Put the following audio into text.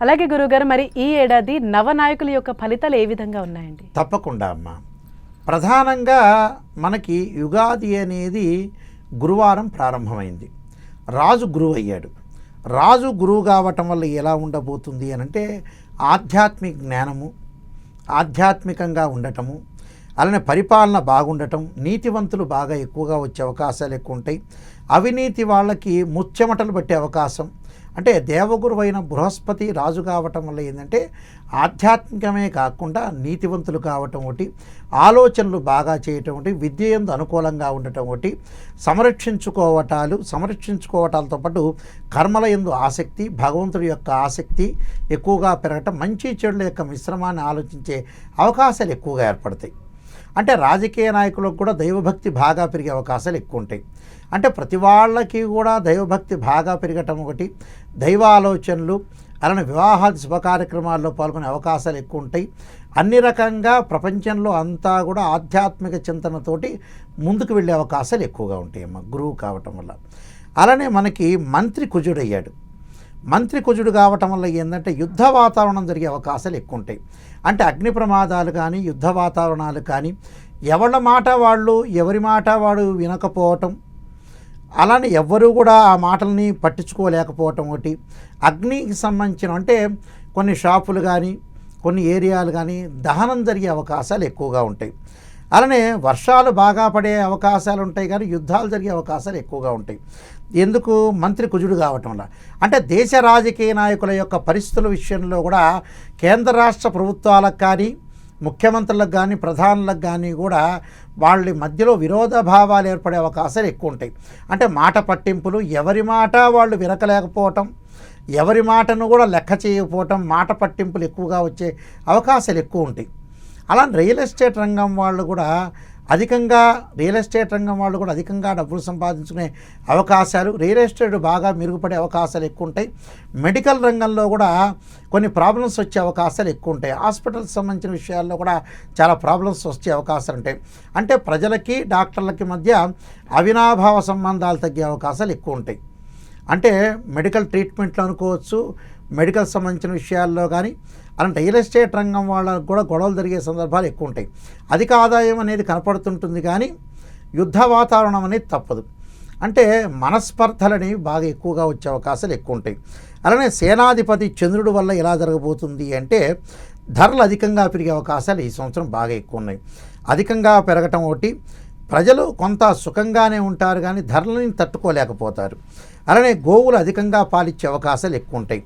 అలాగే గురువుగారు, మరి ఈ ఏడాది నవనాయకుల యొక్క ఫలితాలు ఏ విధంగా ఉన్నాయండి? తప్పకుండా అమ్మ. ప్రధానంగా మనకి యుగాది అనేది గురువారం ప్రారంభమైంది. రాజు గురువు అయ్యాడు. రాజు గురువు కావటం వల్ల ఎలా ఉండబోతుంది అని అంటే ఆధ్యాత్మిక జ్ఞానము, ఆధ్యాత్మికంగా ఉండటము, అలానే పరిపాలన బాగుండటం, నీతివంతులు బాగా ఎక్కువగా వచ్చే అవకాశాలు ఎక్కువ ఉంటాయి. అవినీతి వాళ్ళకి ముచ్చెమటలు పట్టే అవకాశం. అంటే దేవగురువైన బృహస్పతి రాజు కావటం వల్ల ఏంటంటే ఆధ్యాత్మికమే కాకుండా నీతివంతులు కావటం ఒకటి, ఆలోచనలు బాగా చేయటం ఒకటి, విద్య యందు అనుకూలంగా ఉండటం ఒకటి, సంరక్షించుకోవటాలతో పాటు కర్మల యందు ఆసక్తి, భగవంతుడి యొక్క ఆసక్తి ఎక్కువగా పెరగటం, మంచి చెడుల యొక్క మిశ్రమాన్ని ఆలోచించే అవకాశాలు ఎక్కువగా ఏర్పడతాయి. అంటే రాజకీయ నాయకులకు కూడా దైవభక్తి బాగా పెరిగే అవకాశాలు ఎక్కువ ఉంటాయి. అంటే ప్రతి వాళ్ళకి కూడా దైవభక్తి బాగా పెరగటం ఒకటి, దైవ ఆలోచనలు, అలానే వివాహాది శుభ కార్యక్రమాల్లో పాల్గొనే అవకాశాలు ఎక్కువ ఉంటాయి. అన్ని రకంగా ప్రపంచంలో అంతా కూడా ఆధ్యాత్మిక చింతనతోటి ముందుకు వెళ్ళే అవకాశాలు ఎక్కువగా ఉంటాయి అమ్మ గురువు కావటం వల్ల. అలానే మనకి మంత్రి కుజుడయ్యాడు. మంత్రి కుజుడు కావటం వల్ల ఏంటంటే యుద్ధ వాతావరణం జరిగే అవకాశాలు ఎక్కువ ఉంటాయి. అంటే అగ్ని ప్రమాదాలు కానీ, యుద్ధ వాతావరణాలు కానీ, ఎవరి మాట వాడు వినకపోవటం, అలానే ఎవ్వరూ కూడా ఆ మాటల్ని పట్టించుకోలేకపోవటం ఒకటి, అగ్నికి సంబంధించిన అంటే కొన్ని షాపులు కానీ, కొన్ని ఏరియాలు కానీ దహనం జరిగే అవకాశాలు ఎక్కువగా ఉంటాయి. అలానే వర్షాలు బాగా పడే అవకాశాలు ఉంటాయి కానీ యుద్ధాలు జరిగే అవకాశాలు ఎక్కువగా ఉంటాయి. ఎందుకు? మంత్రి కుజుడు కావటం వల్ల. అంటే దేశ రాజకీయ నాయకుల యొక్క పరిస్థితుల విషయంలో కూడా కేంద్ర రాష్ట్ర ప్రభుత్వాలకు కానీ, ముఖ్యమంత్రులకు కానీ, ప్రధానులకు కానీ కూడా వాళ్ళ మధ్యలో విరోధ భావాలు ఏర్పడే అవకాశాలు ఎక్కువ ఉంటాయి. అంటే మాట పట్టింపులు, ఎవరి మాట వాళ్ళు వినకలేకపోవటం, ఎవరి మాటను కూడా లెక్క చేయకపోవటం, మాట పట్టింపులు ఎక్కువగా వచ్చే అవకాశాలు ఎక్కువ ఉంటాయి. అలా రియల్ ఎస్టేట్ రంగం వాళ్ళు కూడా అధికంగా డబ్బులు సంపాదించుకునే అవకాశాలు, రియల్ ఎస్టేట్ బాగా మెరుగుపడే అవకాశాలు ఎక్కువ ఉంటాయి. మెడికల్ రంగంలో కూడా కొన్ని ప్రాబ్లమ్స్ వచ్చే అవకాశాలు ఎక్కువ ఉంటాయి. హాస్పిటల్కి సంబంధించిన విషయాల్లో కూడా చాలా ప్రాబ్లమ్స్ వచ్చే అవకాశాలు ఉంటాయి. అంటే ప్రజలకి డాక్టర్లకి మధ్య అవినాభావ సంబంధాలు తగ్గే అవకాశాలు ఎక్కువ ఉంటాయి. అంటే మెడికల్ ట్రీట్మెంట్లు అనుకోవచ్చు, మెడికల్ సంబంధించిన విషయాల్లో కానీ, అలాంటి రియల్ ఎస్టేట్ రంగం వాళ్ళకు కూడా గొడవలు జరిగే సందర్భాలు ఎక్కువ ఉంటాయి. అధిక ఆదాయం అనేది కనపడుతుంటుంది కానీ యుద్ధ వాతావరణం అనేది తప్పదు. అంటే మనస్పర్ధలు అనేవి బాగా ఎక్కువగా వచ్చే అవకాశాలు ఎక్కువ ఉంటాయి. అలానే సేనాధిపతి చంద్రుడి వల్ల ఎలా జరగబోతుంది అంటే ధరలు అధికంగా పెరిగే అవకాశాలు ఈ సంవత్సరం బాగా ఎక్కువ ఉన్నాయి. అధికంగా పెరగటం ఒకటి, ప్రజలు కొంత సుఖంగానే ఉంటారు కానీ ధరలని తట్టుకోలేకపోతారు. అలానే గోవులు అధికంగా పాలిచ్చే అవకాశాలు ఎక్కువ ఉంటాయి.